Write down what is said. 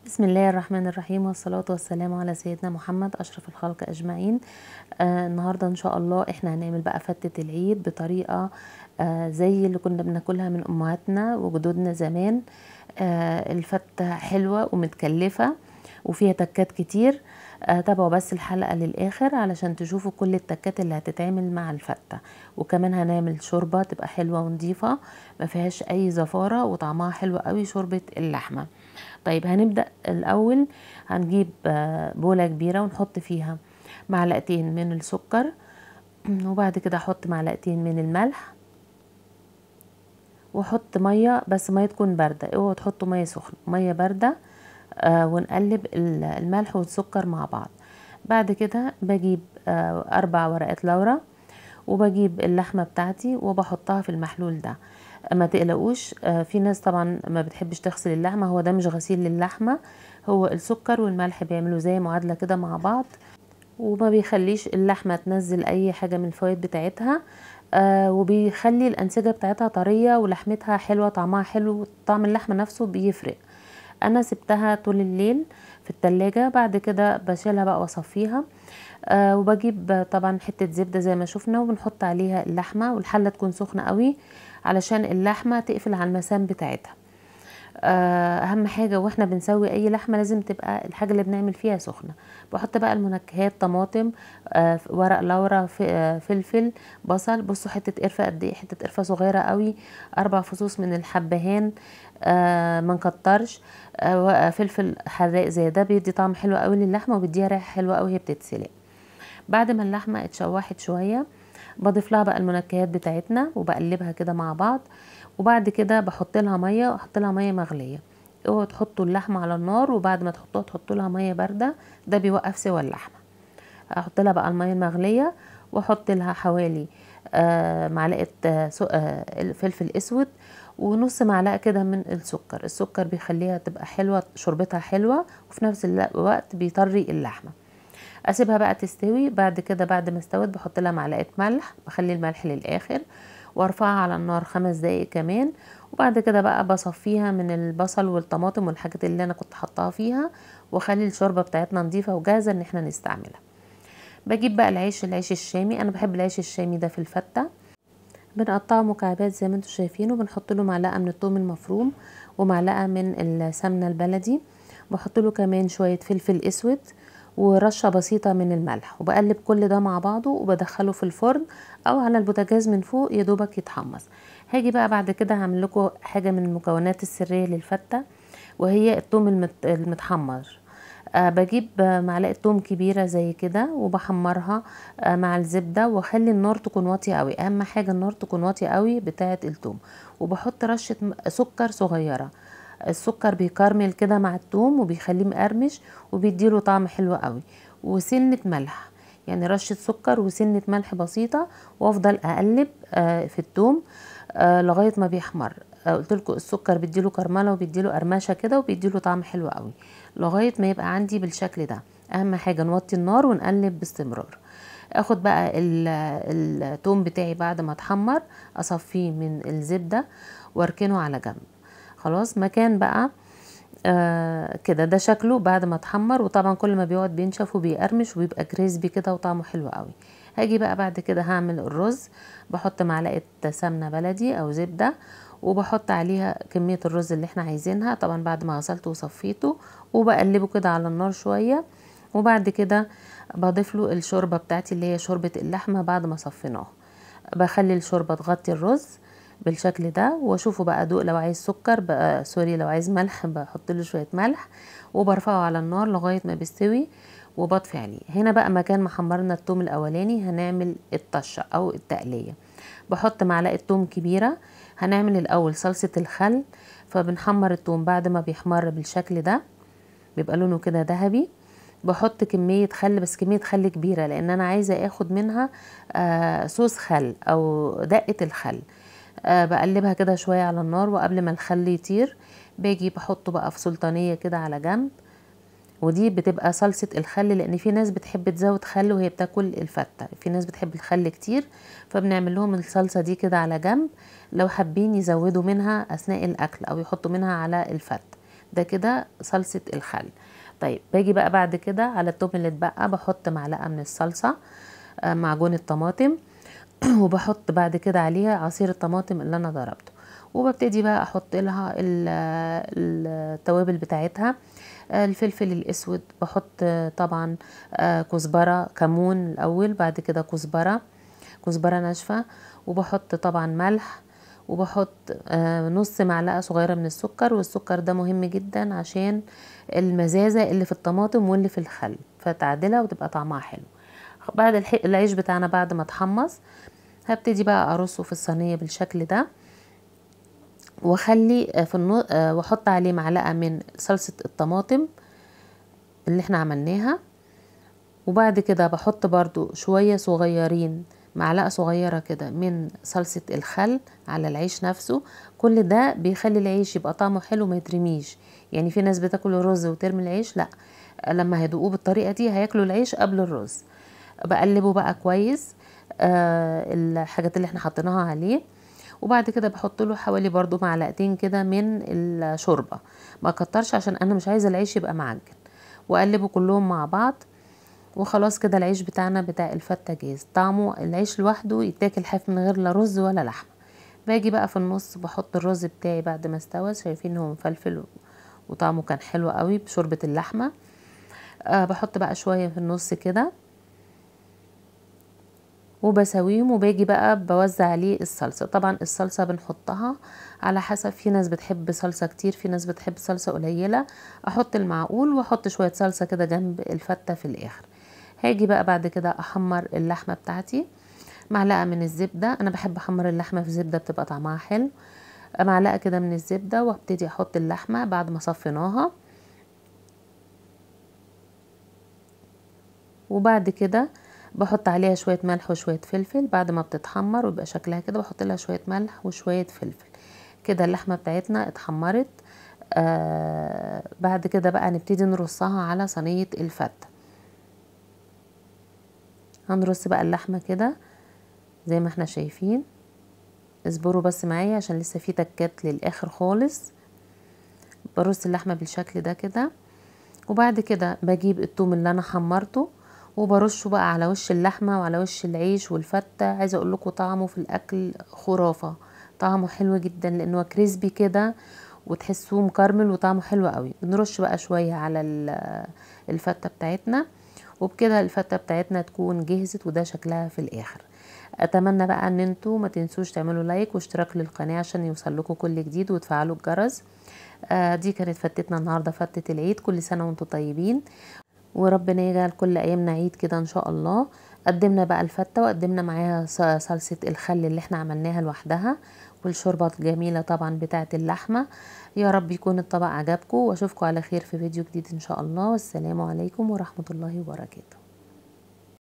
بسم الله الرحمن الرحيم، والصلاة والسلام على سيدنا محمد أشرف الخلق أجمعين. النهاردة إن شاء الله إحنا هنعمل بقى فتة العيد بطريقة زي اللي كنا بناكلها من أمهاتنا وجدودنا زمان. الفتة حلوة ومتكلفة وفيها تكات كتير. تابعوا بس الحلقة للآخر علشان تشوفوا كل التكات اللي هتتعمل مع الفتة. وكمان هنعمل شوربة تبقى حلوة ونضيفة ما فيهاش أي زفارة وطعمها حلو قوي، شوربة اللحمة. طيب هنبدأ الأول. هنجيب بولة كبيرة ونحط فيها معلقتين من السكر، وبعد كده احط معلقتين من الملح، واحط مية، بس مية تكون باردة، اوعوا تحطوا مية سخنة، مية باردة. ونقلب الملح والسكر مع بعض. بعد كده بجيب 4 ورقات لورا، وبجيب اللحمة بتاعتي وبحطها في المحلول ده. ما تقلقوش، في ناس طبعا ما بتحبش تغسل اللحمة، هو ده مش غسيل للحمة، هو السكر والملح بيعملوا زي معادلة كده مع بعض، وما بيخليش اللحمة تنزل اي حاجة من الفوائد بتاعتها. وبيخلي الانسجة بتاعتها طرية ولحمتها حلوة، طعمها حلو، طعم اللحمة نفسه بيفرق. انا سبتها طول الليل في التلاجة، بعد كده بشيلها بقى واصفيها. وبجيب طبعا حتة زبدة زي ما شفنا، وبنحط عليها اللحمة، والحلة تكون سخنة قوي علشان اللحمة تقفل على المسام بتاعتها. اهم حاجة واحنا بنسوي اي لحمة لازم تبقى الحاجة اللي بنعمل فيها سخنة. بحط بقى المنكهات، طماطم، ورق لورا، فلفل، بصل. بصوا حتة قرفة قد ايه، حتة قرفة صغيرة قوي، 4 فصوص من الحبهان، ما نكترش. فلفل حراق زي ده بيدي طعم حلو قوي للحمة، وبيديها ريحة حلوة قوي وهي بتتسلق. بعد ما اللحمة اتشوحت شوية بضيف لها بقى المنكهات بتاعتنا وبقلبها كده مع بعض. وبعد كده بحط لها ميه، واحط لها ميه مغليه. اوعوا تحطوا اللحمه على النار وبعد ما تحطوها تحطوا لها ميه بارده، ده بيوقف سوى اللحمه. احط لها بقى الميه المغليه، واحط لها حوالي معلقه فلفل اسود، ونص معلقه كده من السكر. السكر بيخليها تبقى حلوه، شوربتها حلوه، وفي نفس الوقت بيطري اللحمه. اسيبها بقى تستوي. بعد كده بعد ما استوت بحط لها معلقه ملح، بخلي الملح للاخر، وارفعها على النار 5 دقايق كمان. وبعد كده بقى بصفيها من البصل والطماطم والحاجات اللي انا كنت حطاها فيها، واخلي الشوربه بتاعتنا نظيفه وجاهزه ان احنا نستعملها. بجيب بقى العيش الشامي، انا بحب العيش الشامي ده في الفته. بنقطعه مكعبات زي ما انتم شايفين، وبنحط له معلقه من الثوم المفروم ومعلقه من السمنه البلدي. بحط له كمان شويه فلفل اسود ورشه بسيطه من الملح، وبقلب كل ده مع بعضه وبدخله في الفرن او على البوتاجاز من فوق يا دوبك يتحمص. هاجي بقى بعد كده هعمل لكم حاجه من المكونات السريه للفته، وهي الثوم المتحمر. بجيب معلقه ثوم كبيره زي كده وبحمرها مع الزبده، واخلي النار تكون واطيه قوي، اهم حاجه النار تكون واطيه قوي بتاعه الثوم. وبحط رشه سكر صغيره، السكر بيكرمل كده مع الثوم وبيخليه مقرمش وبيديله طعم حلو قوي. وسنه ملح، يعني رشه سكر وسنه ملح بسيطه، وافضل اقلب في الثوم لغايه ما بيحمر. قلت لكم السكر بيديله كرمله وبيديله قرمشه كده وبيديله طعم حلو قوي، لغايه ما يبقى عندي بالشكل ده. اهم حاجه نوطي النار ونقلب باستمرار. اخد بقى التوم بتاعي بعد ما اتحمر، اصفيه من الزبده واركنه على جنب. خلاص مكان بقى كده، ده شكله بعد ما اتحمر. وطبعا كل ما بيقعد بينشف وبيقرمش وبيبقى كريسبي كده وطعمه حلو قوي. هاجي بقى بعد كده هعمل الرز. بحط معلقه سمنه بلدي او زبده، وبحط عليها كميه الرز اللي احنا عايزينها، طبعا بعد ما غسلته وصفيته، وبقلبه كده على النار شويه. وبعد كده بضيف له الشوربه بتاعتي اللي هي شوربه اللحمه بعد ما صفيناها. بخلي الشوربه تغطي الرز بالشكل ده، واشوفه بقى ادوق، لو عايز سكر بقى سوري، لو عايز ملح بحط له شويه ملح، وبرفعه على النار لغايه ما بيستوي وبطفي عليه. هنا بقى مكان ما حمرنا التوم الاولاني هنعمل الطشه او التقليه. بحط معلقه توم كبيره. هنعمل الاول صلصه الخل، فبنحمر التوم بعد ما بيحمر بالشكل ده بيبقى لونه كده ذهبي. بحط كمية خل، بس كمية خل كبيرة لان انا عايزة اخد منها صوص خل او دقة الخل. بقلبها كده شوية على النار، وقبل ما الخل يطير باجي بحطه بقى في سلطانية كده على جنب. ودي بتبقى صلصة الخل، لان في ناس بتحب تزود خل وهي بتاكل الفتة، في ناس بتحب الخل كتير، فبنعمل لهم الصلصة دي كده على جنب، لو حابين يزودوا منها اثناء الاكل او يحطوا منها على الفتة. ده كده صلصة الخل. طيب باجي بقى بعد كده على التوم اللي اتبقى بحط معلقة من الصلصة، معجون الطماطم وبحط بعد كده عليها عصير الطماطم اللي انا ضربته، وببتدي بقى احط لها التوابل بتاعتها. الفلفل الاسود بحط طبعا كزبرة كمون الاول، بعد كده كزبرة ناشفة، وبحط طبعا ملح، وبحط نص معلقة صغيرة من السكر، والسكر ده مهم جدا عشان المزازة اللي في الطماطم واللي في الخل، فتعدلها وتبقى طعمها حلو. بعد العيش بتاعنا بعد ما اتحمص هبتدي بقى ارصه في الصينية بالشكل ده، واخلي في واحط عليه معلقة من صلصة الطماطم اللي احنا عملناها، وبعد كده بحط برضو شوية صغيرين، معلقة صغيرة كده من صلصة الخل على العيش نفسه. كل ده بيخلي العيش يبقى طعمه حلو ما يترميش. يعني في ناس بتاكل الرز وترمي العيش، لا، لما هيدوقوه بالطريقة دي هياكلوا العيش قبل الرز. بقلبه بقى كويس الحاجات اللي احنا حطيناها عليه، وبعد كده بحط له حوالي برضو معلقتين كده من الشوربة، ما كترش عشان انا مش عايزة العيش يبقى معجن، واقلبه كلهم مع بعض. وخلاص كده العيش بتاعنا بتاع الفتة جاهز. طعمه العيش لوحده يتاكل حاف من غير لا رز ولا لحمة. باجي بقى في النص بحط الرز بتاعي بعد ما استوى، شايفين هو مفلفل وطعمه كان حلو قوي بشوربة اللحمة. بحط بقى شوية في النص كده وبسويهم، وباجي بقى بوزع عليه الصلصة. طبعا الصلصة بنحطها على حسب، في ناس بتحب صلصة كتير، في ناس بتحب صلصة قليلة. احط المعقول واحط شوية صلصة كده جنب الفتة في الاخر. هاجي بقى بعد كده احمر اللحمة بتاعتي، معلقة من الزبدة، انا بحب احمر اللحمة في زبدة بتبقى طعمها حلو. معلقة كده من الزبدة، وابتدي احط اللحمة بعد ما صفيناها، وبعد كده بحط عليها شوية ملح وشوية فلفل. بعد ما بتتحمر ويبقى شكلها كده بحط لها شوية ملح وشوية فلفل. كده اللحمة بتاعتنا اتحمرت. بعد كده بقى نبتدي نرصها على صينية الفتة. هنرص بقى اللحمة كده زي ما احنا شايفين. اصبروا بس معايا عشان لسه في تكات للاخر خالص. برص اللحمة بالشكل ده كده، وبعد كده بجيب الثوم اللي انا حمرته وبرشه بقى على وش اللحمة وعلى وش العيش والفتة. عايزة اقول لكم طعمه في الاكل خرافة، طعمه حلو جدا لانه كريسبي كده وتحسوه مكرمل وطعمه حلو قوي. بنرش بقى شوية على الفتة بتاعتنا، وبكده الفتة بتاعتنا تكون جهزت، وده شكلها في الاخر. اتمنى بقى ان انتوا ما تنسوش تعملوا لايك واشتراك للقناة عشان يوصل لكم كل جديد، وتفعلوا الجرس. دي كانت فتتنا النهاردة، فتة العيد. كل سنة وانتم طيبين، وربنا يجعل كل ايامنا عيد كده ان شاء الله. قدمنا بقى الفتة وقدمنا معاها صلصة الخل اللي احنا عملناها لوحدها، والشوربة الجميلة طبعا بتاعة اللحمة. يا رب يكون الطبق عجبكم، واشوفكم على خير في فيديو جديد ان شاء الله. والسلام عليكم ورحمة الله وبركاته.